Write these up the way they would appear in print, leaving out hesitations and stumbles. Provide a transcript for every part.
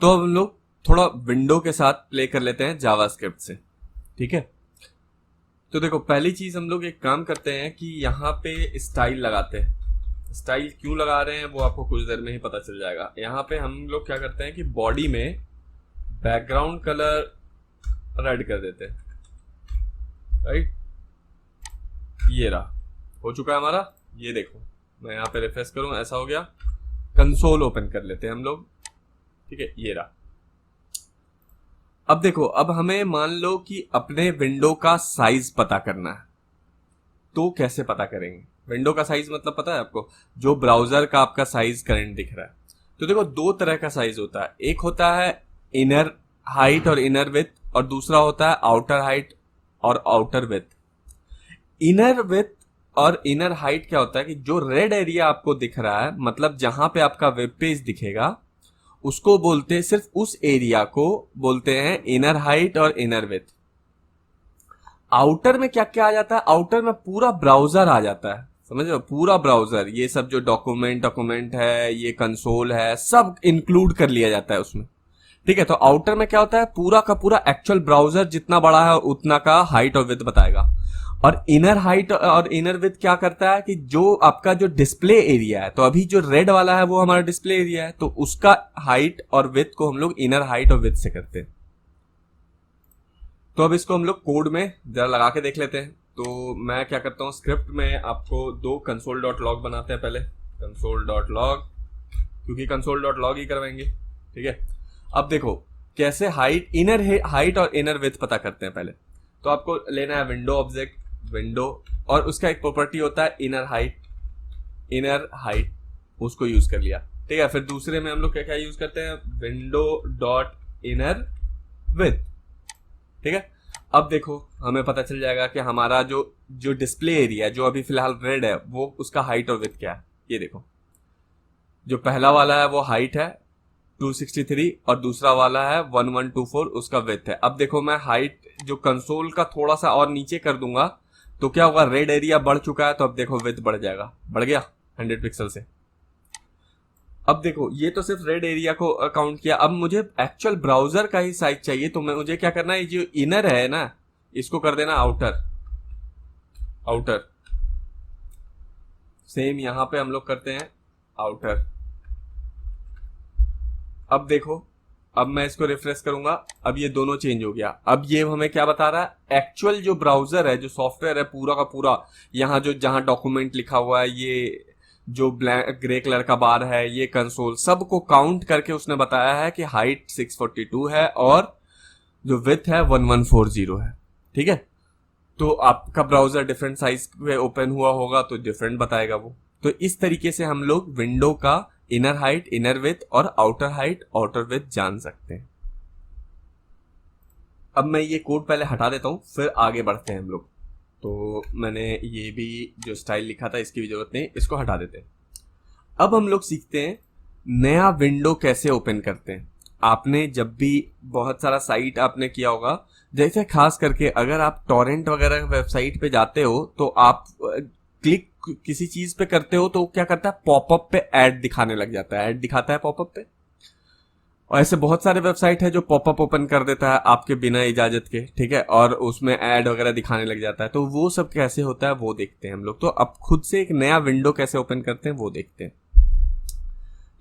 तो हम लोग थोड़ा विंडो के साथ प्ले कर लेते हैं जावास्क्रिप्ट से। ठीक है, तो देखो पहली चीज हम लोग एक काम करते हैं कि यहाँ पे स्टाइल लगाते हैं। स्टाइल क्यों लगा रहे हैं वो आपको कुछ देर में ही पता चल जाएगा। यहाँ पे हम लोग क्या करते हैं कि बॉडी में बैकग्राउंड कलर रेड कर देते हैं। राइट, ये रहा, हो चुका है हमारा। ये देखो, मैं यहाँ पे रिफ्रेश करूं, ऐसा हो गया। कंसोल ओपन कर लेते हैं हम लोग। ठीक है, ये रहा। अब देखो, अब हमें मान लो कि अपने विंडो का साइज पता करना है, तो कैसे पता करेंगे? विंडो का साइज मतलब पता है आपको, जो ब्राउजर का आपका साइज करंट दिख रहा है। तो देखो दो तरह का साइज होता है, एक होता है इनर हाइट और इनर विड्थ, और दूसरा होता है आउटर हाइट और आउटर विड्थ। इनर विड्थ और इनर हाइट क्या होता है कि जो रेड एरिया आपको दिख रहा है, मतलब जहां पे आपका वेब पेज दिखेगा, उसको बोलते हैं, सिर्फ उस एरिया को बोलते हैं इनर हाइट और इनर विड्थ। आउटर में क्या क्या आ जाता है? आउटर में पूरा ब्राउजर आ जाता है, समझ रहे हो? पूरा ब्राउजर, ये सब जो डॉक्यूमेंट है, ये कंसोल है, सब इंक्लूड कर लिया जाता है उसमें। ठीक है, तो आउटर में क्या होता है, पूरा का पूरा एक्चुअल ब्राउजर जितना बड़ा है उतना का हाइट और विड्थ बताएगा। और इनर हाइट और इनर विड्थ क्या करता है कि जो आपका जो डिस्प्ले एरिया है, तो अभी जो रेड वाला है वो हमारा डिस्प्ले एरिया है, तो उसका हाइट और विड्थ को हम लोग इनर हाइट और विड्थ से करते हैं। तो अब इसको हम लोग कोड में जरा लगा के देख लेते हैं। तो मैं क्या करता हूँ, स्क्रिप्ट में आपको दो console.log बनाते हैं पहले, console.log, क्योंकि console.log ही करवाएंगे। ठीक है, अब देखो कैसे हाइट, इनर हाइट और इनर विड्थ पता करते हैं। पहले तो आपको लेना है विंडो ऑब्जेक्ट, विंडो, और उसका एक प्रॉपर्टी होता है इनर हाइट, उसको यूज कर लिया। ठीक है, फिर दूसरे में हम लोग क्या क्या यूज करते हैं, विंडो डॉट इनर विड्थ। ठीक है, अब देखो हमें पता चल जाएगा कि हमारा जो जो डिस्प्ले एरिया जो अभी फिलहाल रेड है, वो उसका हाइट और विड्थ क्या है। ये देखो, जो पहला वाला है वो हाइट है 263 और दूसरा वाला है 1124, उसका विड्थ है। अब देखो मैं हाइट जो कंसोल का थोड़ा सा और नीचे कर दूंगा तो क्या होगा, रेड एरिया बढ़ चुका है, तो अब देखो विड्थ बढ़ जाएगा, बढ़ गया 100 पिक्सल से। अब देखो ये तो सिर्फ रेड एरिया को काउंट किया, अब मुझे एक्चुअल ब्राउजर का ही साइज चाहिए, तो मुझे क्या करना है, जो इनर है ना, इसको कर देना आउटर। सेम यहां पे हम लोग करते हैं आउटर। अब देखो, अब मैं इसको रिफ्रेश करूंगा, अब ये दोनों चेंज हो गया। अब ये हमें क्या बता रहा है, एक्चुअल जो ब्राउजर है, जो सॉफ्टवेयर है पूरा का पूरा, यहाँ जो जहां डॉक्यूमेंट लिखा हुआ है, ये जो ब्लैक ग्रे कलर का बार है, ये कंसोल, सबको काउंट करके उसने बताया है कि हाइट 642 है और जो विड्थ है 1140 है। ठीक है, तो आपका ब्राउजर डिफरेंट साइज पे ओपन हुआ होगा तो डिफरेंट बताएगा वो। तो इस तरीके से हम लोग विंडो का इनर हाइट, इनर विड्थ और आउटर हाइट, आउटर विड्थ जान सकते हैं। अब मैं ये कोड पहले हटा देता हूं, फिर आगे बढ़ते हैं हम लोग। तो मैंने ये भी जो स्टाइल लिखा था इसकी भी जरूरत नहीं, इसको हटा देते हैं। अब हम लोग सीखते हैं नया विंडो कैसे ओपन करते हैं। आपने जब भी बहुत सारा साइट आपने किया होगा, जैसे खास करके अगर आप टॉरेंट वगैरह वेबसाइट पे जाते हो, तो आप क्लिक किसी चीज पे करते हो तो क्या करता है, पॉपअप पे ऐड दिखाने लग जाता है, ऐड दिखाता है पॉपअप पे। और ऐसे बहुत सारे वेबसाइट है जो पॉपअप ओपन कर देता है आपके बिना इजाजत के। ठीक है, और उसमें ऐड वगैरह दिखाने लग जाता है। तो वो सब कैसे होता है वो देखते हैं हम लोग। तो अब खुद से एक नया विंडो कैसे ओपन करते हैं वो देखते हैं।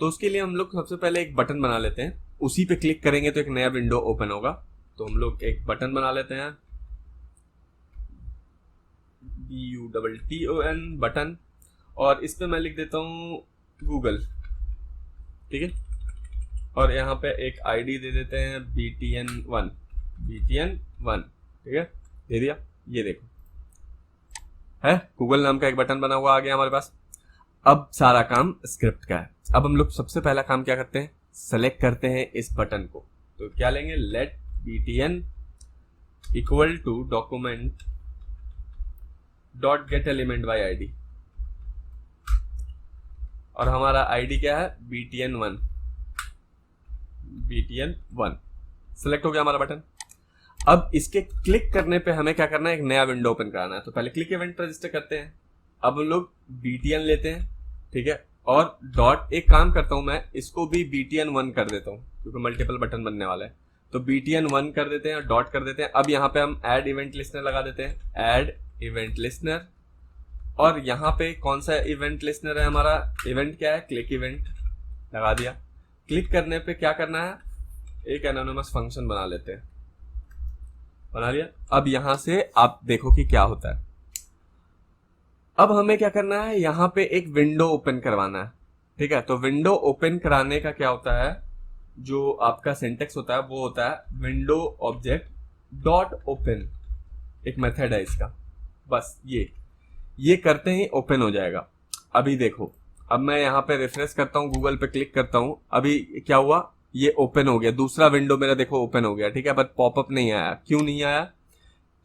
तो उसके लिए हम लोग सबसे पहले एक बटन बना लेते हैं, उसी पे क्लिक करेंगे तो एक नया विंडो ओपन होगा। तो हम लोग एक बटन बना लेते हैं, BUTTON बटन, और इस पे मैं लिख देता हूं गूगल। ठीक है, और यहाँ पे एक आईडी दे देते हैं BTN1। ठीक है, दे दिया। ये देखो है गूगल नाम का एक बटन बना हुआ आ गया हमारे पास। अब सारा काम स्क्रिप्ट का है। अब हम लोग सबसे पहला काम क्या करते हैं, सेलेक्ट करते हैं इस बटन को। तो क्या लेंगे, let BTN equal to document dot get element by ID, और हमारा ID क्या है, BTN1। सेलेक्ट हो गया हमारा बटन। अब इसके क्लिक करने पे हमें क्या करना है, एक नया विंडो ओपन कराना है। तो पहले क्लिक इवेंट रजिस्टर करते हैं। अब हम लोग BTN लेते हैं, ठीक है, और डॉट, एक काम करता हूं मैं इसको भी btn1 कर देता हूं क्योंकि मल्टीपल बटन बनने वाला है, तो btn1 कर देते हैं और डॉट कर देते हैं। अब यहाँ पे हम ऐड इवेंट लिस्नर लगा देते हैं, ऐड इवेंट लिस्नर। और यहाँ पे कौन सा इवेंट लिस्नर है हमारा, इवेंट क्या है, क्लिक इवेंट लगा दिया। क्लिक करने पे क्या करना है, एक एनोनिमस फंक्शन बना लेते हैं, बना लिया। अब यहां से आप देखो कि क्या होता है। अब हमें क्या करना है, यहां पे एक विंडो ओपन करवाना है, ठीक है। तो विंडो ओपन कराने का क्या होता है, जो आपका सिंटेक्स होता है वो होता है विंडो ऑब्जेक्ट डॉट ओपन, एक मेथड है इसका। बस ये करते ही ओपन हो जाएगा। अभी देखो, अब मैं यहाँ पे रिफ्रेश करता हूँ, गूगल पे क्लिक करता हूँ, अभी क्या हुआ, ये ओपन हो गया, दूसरा विंडो मेरा देखो ओपन हो गया, ठीक है। बट पॉपअप नहीं आया, क्यों नहीं आया,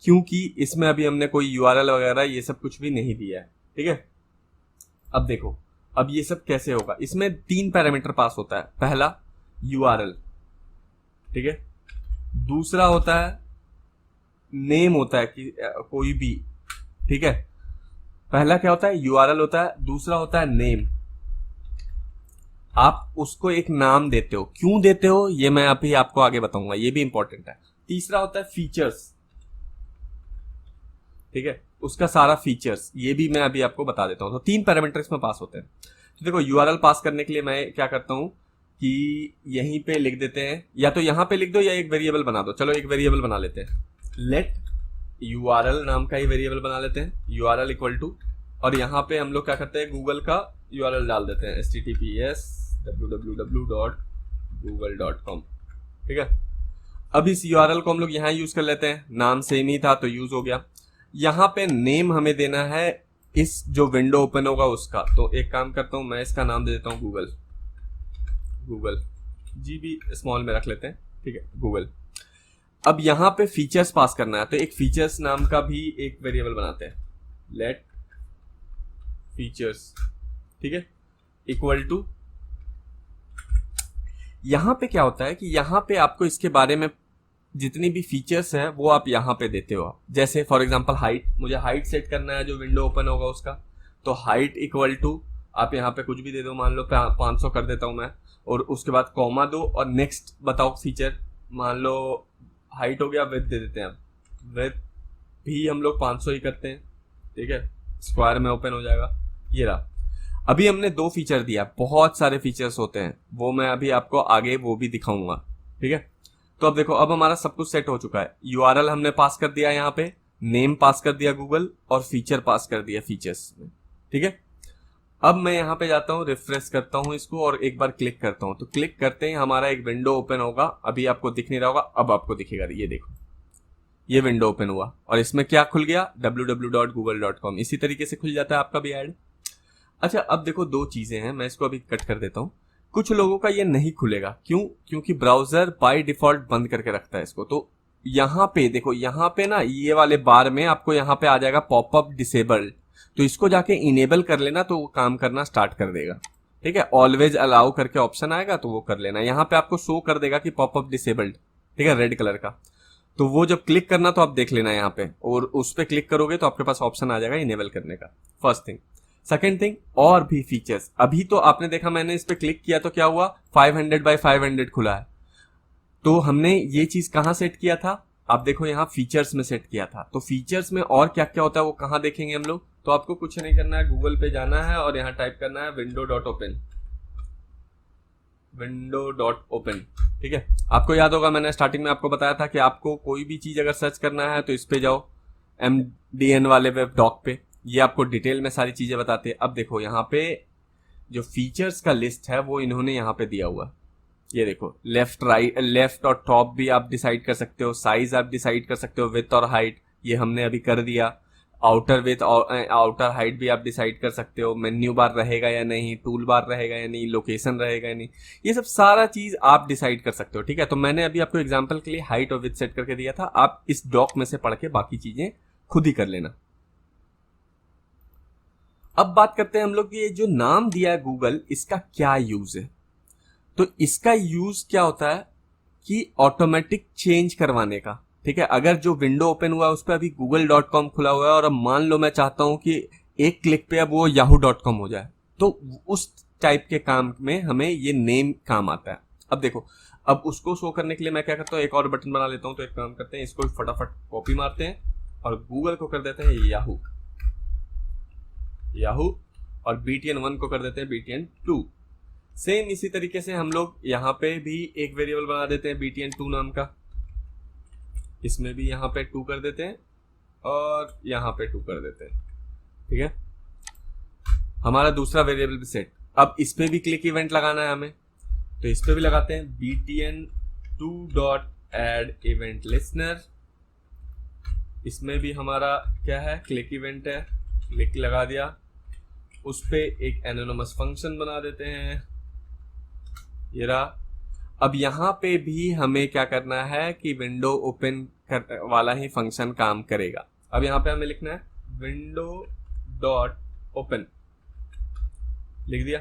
क्योंकि इसमें अभी हमने कोई यूआरएल वगैरह ये सब कुछ भी नहीं दिया है, ठीक है। अब देखो, अब ये सब कैसे होगा, इसमें 3 पैरामीटर पास होता है। पहला यूआरएल, ठीक है। दूसरा होता है नेम, होता है कि कोई भी, ठीक है। पहला क्या होता है, यूआरएल होता है, दूसरा होता है नेम। आप उसको एक नाम देते हो, क्यों देते हो ये मैं अभी आपको आगे बताऊंगा, ये भी इंपॉर्टेंट है। तीसरा होता है फीचर्स, ठीक है, उसका सारा फीचर्स, ये भी मैं अभी आपको बता देता हूं। तो 3 पैरामीटर इसमें पास होते हैं। तो देखो, यूआरएल पास करने के लिए मैं क्या करता हूं कि यहीं पे लिख देते हैं, या तो यहां पे लिख दो या एक वेरिएबल बना दो। चलो एक वेरिएबल बना लेते हैं, लेट यूआरएल नाम का ही वेरिएबल बना लेते हैं, यूआरएल इक्वल टू, और यहाँ पे हम लोग क्या करते हैं, गूगल का यूआरएल डाल देते हैं, https www.google.com, ठीक है। अब इस यूआरएल को हम लोग यहाँ यूज कर लेते हैं, नाम सेम ही था तो यूज हो गया। यहाँ पे नेम हमें देना है इस जो विंडो ओपन होगा उसका, तो एक काम करता हूं, मैं इसका नाम दे देता हूं गूगल जी भी स्मॉल में रख लेते हैं, ठीक है, गूगल। अब यहाँ पे फीचर्स पास करना है, तो एक फीचर्स नाम का भी एक वेरिएबल बनाते हैं, लेट फीचर्स, ठीक है, इक्वल टू। यहां पे क्या होता है कि यहां पे आपको इसके बारे में जितनी भी फीचर्स है वो आप यहां पे देते हो। जैसे फॉर एग्जांपल हाइट, मुझे हाइट सेट करना है जो विंडो ओपन होगा उसका, तो हाइट इक्वल टू आप यहाँ पे कुछ भी दे दो, मान लो 500 कर देता हूं मैं, और उसके बाद कॉमा दो और नेक्स्ट बताओ फीचर, मान लो हाइट हो गया, विड्थ दे देते हैं। अब विड्थ भी हम लोग 500 ही करते हैं, ठीक है, स्क्वायर में ओपन हो जाएगा। ये रहा, अभी हमने 2 फीचर दिया, बहुत सारे फीचर्स होते हैं, वो मैं अभी आपको आगे वो भी दिखाऊंगा, ठीक है। तो अब देखो, अब हमारा सब कुछ सेट हो चुका है। यूआरएल हमने पास कर दिया, यहाँ पे नेम पास कर दिया गूगल, और फीचर पास कर दिया फीचर्स में, ठीक है। अब मैं यहाँ पे जाता हूँ, रिफ्रेश करता हूँ इसको और एक बार क्लिक करता हूँ, तो क्लिक करते ही हमारा एक विंडो ओपन होगा। अभी आपको दिख नहीं रहा होगा, अब आपको दिखेगा, ये देखो, ये विंडो ओपन हुआ और इसमें क्या खुल गया, www.google.com। इसी तरीके से खुल जाता है आपका भी ऐड। अच्छा, अब देखो 2 चीजें हैं, मैं इसको अभी कट कर देता हूँ। कुछ लोगों का ये नहीं खुलेगा, क्यों, क्योंकि ब्राउजर बाय डिफॉल्ट बंद करके रखता है इसको। तो यहाँ पे देखो, यहाँ पे ना ये वाले बार में आपको यहाँ पे आ जाएगा पॉपअप डिसेबल्ड, तो इसको जाके इनेबल कर लेना, तो वो काम करना स्टार्ट कर देगा, ठीक है। ऑलवेज अलाउ करके ऑप्शन आएगा तो वो कर लेना, यहाँ पे आपको शो कर देगा कि पॉपअप डिसेबल्ड, ठीक है, रेड कलर का। तो वो जब क्लिक करना तो आप देख लेना यहाँ पे, और उस पर क्लिक करोगे तो आपके पास ऑप्शन आ जाएगा इनेबल करने का, फर्स्ट थिंग। सेकेंड थिंग, और भी फीचर्स। अभी तो आपने देखा मैंने इस पे क्लिक किया तो क्या हुआ, 500 बाय 500 खुला है। तो हमने ये चीज कहाँ सेट किया था, आप देखो यहाँ फीचर्स में सेट किया था। तो फीचर्स में और क्या क्या होता है वो कहाँ देखेंगे हम लोग, तो आपको कुछ नहीं करना है, गूगल पे जाना है और यहाँ टाइप करना है window.open, ठीक है। आपको याद होगा मैंने स्टार्टिंग में आपको बताया था कि आपको कोई भी चीज अगर सर्च करना है तो इस पे जाओ, MDN वाले वेब डॉक पे, ये आपको डिटेल में सारी चीजें बताते हैं। अब देखो यहाँ पे जो फीचर्स का लिस्ट है वो इन्होंने यहाँ पे दिया हुआ, ये देखो, लेफ्ट और टॉप भी आप डिसाइड कर सकते हो, साइज आप डिसाइड कर सकते हो, विड्थ और हाइट ये हमने अभी कर दिया, आउटर विड्थ और आउटर हाइट भी आप डिसाइड कर सकते हो, मेन्यू बार रहेगा या नहीं, टूल बार रहेगा या नहीं, लोकेशन रहेगा या नहीं, ये सब सारा चीज आप डिसाइड कर सकते हो, ठीक है। तो मैंने अभी आपको एग्जांपल के लिए हाइट और विड्थ सेट करके दिया था, आप इस डॉक में से पढ़ के बाकी चीजें खुद ही कर लेना। अब बात करते हैं हम लोग, ये जो नाम दिया है गूगल, इसका क्या यूज है। तो इसका यूज क्या होता है कि ऑटोमेटिक चेंज करवाने का, ठीक है। अगर जो विंडो ओपन हुआ है उस पर अभी google.com खुला हुआ है और अब मान लो मैं चाहता हूं कि एक क्लिक पे अब वो yahoo.com हो जाए, तो उस टाइप के काम में हमें ये नेम काम आता है। अब देखो, अब उसको शो करने के लिए मैं क्या करता हूँ, एक और बटन बना लेता हूँ। तो एक काम करते हैं, इसको फटाफट कॉपी मारते हैं और गूगल को कर देते हैं याहू, और BTN1 को कर देते हैं BTN2। सेम इसी तरीके से हम लोग यहाँ पे भी एक वेरिएबल बना देते हैं BTN2 नाम का, इसमें भी यहाँ पे 2 कर देते हैं और यहाँ पे 2 कर देते हैं। ठीक है, हमारा दूसरा वेरिएबल भी सेट। अब इस पे भी क्लिक इवेंट लगाना है हमें, तो इस पे भी लगाते हैं BTN2.add event listener। इसमें भी हमारा क्या है, क्लिक इवेंट है, क्लिक लगा दिया। उस पे एक एनोनिमस फंक्शन बना देते हैं, ये रहा। अब यहाँ पे भी हमें क्या करना है कि विंडो ओपन वाला ही फंक्शन काम करेगा। अब यहाँ पे हमें लिखना है विंडो डॉट ओपन, लिख दिया।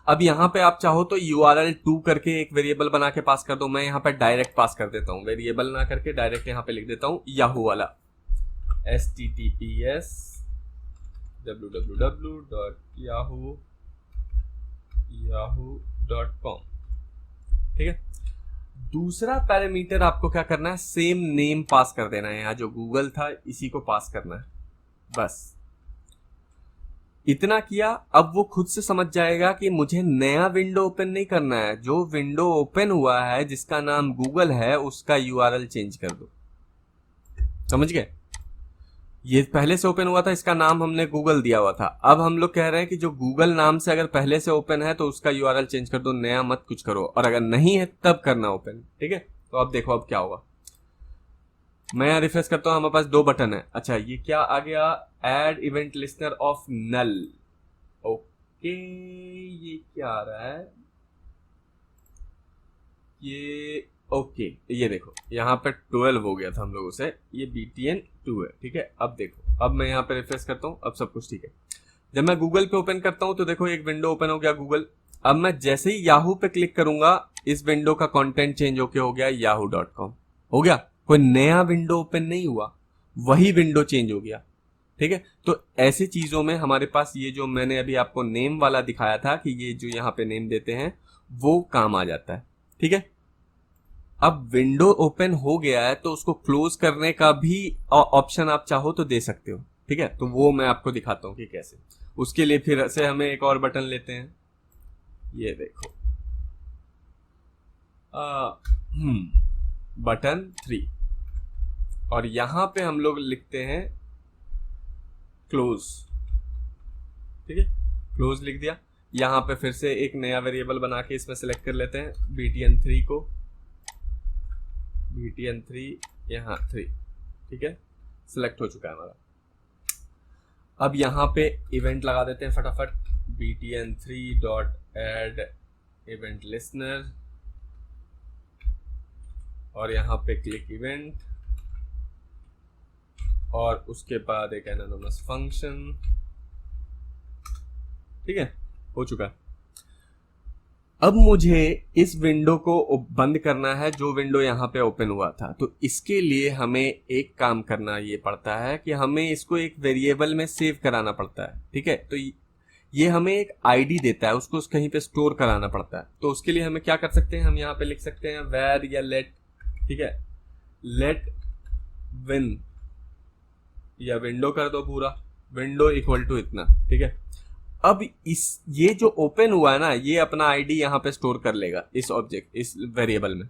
अब यहाँ पे आप चाहो तो URL2 करके एक वेरिएबल बना के पास कर दो। मैं यहाँ पे डायरेक्ट पास कर देता हूँ, वेरिएबल ना करके डायरेक्ट यहाँ पे लिख देता हूँ याहू वाला, https www.yahoo.com। ठीक है, दूसरा पैरामीटर आपको क्या करना है, सेम नेम पास कर देना है। यहाँ जो गूगल था इसी को पास करना है, बस इतना किया। अब वो खुद से समझ जाएगा कि मुझे नया विंडो ओपन नहीं करना है, जो विंडो ओपन हुआ है जिसका नाम गूगल है उसका URL चेंज कर दो। समझ गए, ये पहले से ओपन हुआ था, इसका नाम हमने गूगल दिया हुआ था। अब हम लोग कह रहे हैं कि जो गूगल नाम से अगर पहले से ओपन है तो उसका URL चेंज कर दो, नया मत कुछ करो, और अगर नहीं है तब करना ओपन। ठीक है, तो अब देखो अब क्या होगा। मैं रिफ्रेश करता हूं, हमारे पास 2 बटन है। अच्छा, ये क्या आ गया, add event listener of null. Okay, ये क्या आ रहा है, ये ओके, ये देखो यहाँ पे 12 हो गया था हम लोगों से, ये BTN2 है। ठीक है, अब देखो, अब मैं यहाँ पे रिफ्रेश करता हूँ, अब सब कुछ ठीक है। जब मैं गूगल पे ओपन करता हूँ तो देखो एक विंडो ओपन हो गया गूगल। अब मैं जैसे ही याहू पे क्लिक करूंगा, इस विंडो का कंटेंट चेंज होके हो गया yahoo.com। हो गया, कोई नया विंडो ओपन नहीं हुआ, वही विंडो चेंज हो गया। ठीक है, तो ऐसी चीजों में हमारे पास ये जो मैंने अभी आपको नेम वाला दिखाया था कि ये जो यहाँ पे नेम देते हैं वो काम आ जाता है। ठीक है, अब विंडो ओपन हो गया है तो उसको क्लोज करने का भी ऑप्शन आप चाहो तो दे सकते हो। ठीक है, तो वो मैं आपको दिखाता हूं कि कैसे। उसके लिए फिर से हमें एक और बटन लेते हैं, ये देखो बटन 3, और यहां पे हम लोग लिखते हैं क्लोज। ठीक है, क्लोज लिख दिया। यहां पे फिर से एक नया वेरिएबल बना के इसमें सेलेक्ट कर लेते हैं BTN3 को, BTN3 यहाँ 3। ठीक है, सिलेक्ट हो चुका है हमारा। अब यहाँ पे इवेंट लगा देते हैं फटाफट, BTN3.add event listener, और यहाँ पे क्लिक इवेंट, और उसके बाद एक एनोनिमस फंक्शन। ठीक है, हो चुका है। अब मुझे इस विंडो को बंद करना है, जो विंडो यहाँ पे ओपन हुआ था। तो इसके लिए हमें एक काम करना ये पड़ता है कि हमें इसको एक वेरिएबल में सेव कराना पड़ता है। ठीक है, तो ये हमें एक आईडी देता है, उसको कहीं पे स्टोर कराना पड़ता है। तो उसके लिए हमें क्या कर सकते हैं, हम यहाँ पे लिख सकते हैं where या let। ठीक है, let win या विंडो कर दो, पूरा विंडो इक्वल टू इतना। ठीक है, अब ये जो ओपन हुआ है ना, ये अपना आईडी यहाँ पे स्टोर कर लेगा इस ऑब्जेक्ट, इस वेरिएबल में।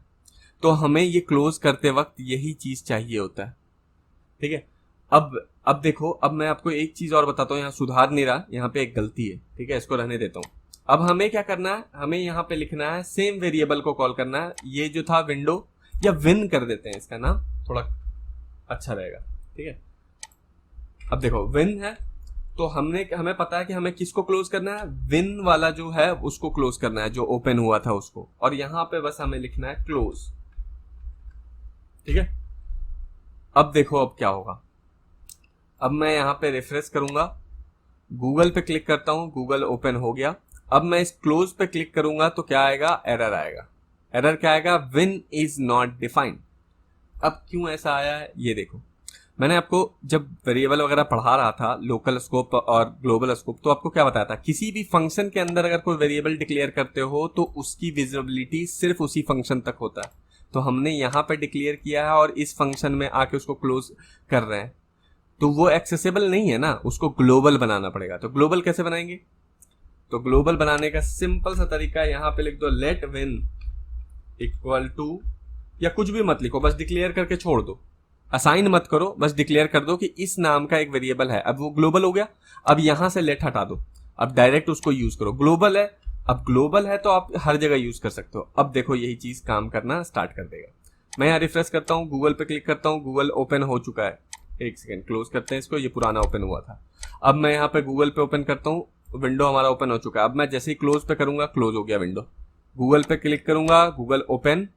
तो हमें ये क्लोज करते वक्त यही चीज चाहिए होता है। ठीक है, अब देखो, अब मैं आपको एक चीज और बताता हूँ, यहाँ सुधार नहीं रहा, यहाँ पे एक गलती है। ठीक है, इसको रहने देता हूँ। अब हमें क्या करना है, हमें यहाँ पे लिखना है, सेम वेरिएबल को कॉल करना है। ये जो था विंडो, या विन कर देते हैं, इसका नाम थोड़ा अच्छा रहेगा। ठीक है, अब देखो विन है, तो हमें पता है कि हमें किसको क्लोज करना है, विन वाला जो है उसको क्लोज करना है, जो ओपन हुआ था उसको। और यहां पे बस हमें लिखना है क्लोज। ठीक है, अब देखो अब क्या होगा। अब मैं यहां पे रिफ्रेश करूंगा, गूगल पे क्लिक करता हूं, गूगल ओपन हो गया। अब मैं इस क्लोज पे क्लिक करूंगा तो क्या आएगा, एरर आएगा। एरर क्या आएगा, विन इज नॉट डिफाइंड। अब क्यों ऐसा आया है ये देखो, मैंने आपको जब वेरिएबल वगैरह पढ़ा रहा था, लोकल स्कोप और ग्लोबल स्कोप, तो आपको क्या बताया था, किसी भी फंक्शन के अंदर अगर कोई वेरिएबल डिक्लेयर करते हो तो उसकी विजिबिलिटी सिर्फ उसी फंक्शन तक होता है। तो हमने यहाँ पे डिक्लेयर किया है और इस फंक्शन में आके उसको क्लोज कर रहे हैं, तो वो एक्सेसिबल नहीं है ना, उसको ग्लोबल बनाना पड़ेगा। तो ग्लोबल कैसे बनाएंगे? तो ग्लोबल बनाने का सिंपल सा तरीका है, यहाँ पे लिख दो लेट विन इक्वल टू, या कुछ भी मत लिखो, बस डिक्लेयर करके छोड़ दो, असाइन मत करो, बस डिक्लेयर कर दो कि इस नाम का एक वेरिएबल है। अब वो ग्लोबल हो गया, अब यहां से लेट हटा दो, अब डायरेक्ट उसको यूज करो। ग्लोबल है, अब ग्लोबल है तो आप हर जगह यूज कर सकते हो। अब देखो यही चीज काम करना स्टार्ट कर देगा। मैं यहाँ रिफ्रेश करता हूँ, गूगल पे क्लिक करता हूँ, गूगल ओपन हो चुका है। एक सेकेंड, क्लोज करते हैं इसको, ये पुराना ओपन हुआ था। अब मैं यहाँ पे गूगल पे ओपन करता हूँ, विंडो हमारा ओपन हो चुका है। अब मैं जैसे ही क्लोज पे करूंगा, क्लोज हो गया विंडो। गूगल पे क्लिक करूंगा, गूगल ओपन,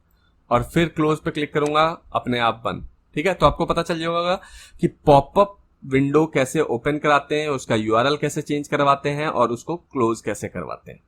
और फिर क्लोज पे क्लिक करूंगा, अपने आप बंद। ठीक है, तो आपको पता चल जाएगा कि पॉपअप विंडो कैसे ओपन कराते हैं, उसका यूआरएल कैसे चेंज करवाते हैं और उसको क्लोज कैसे करवाते हैं।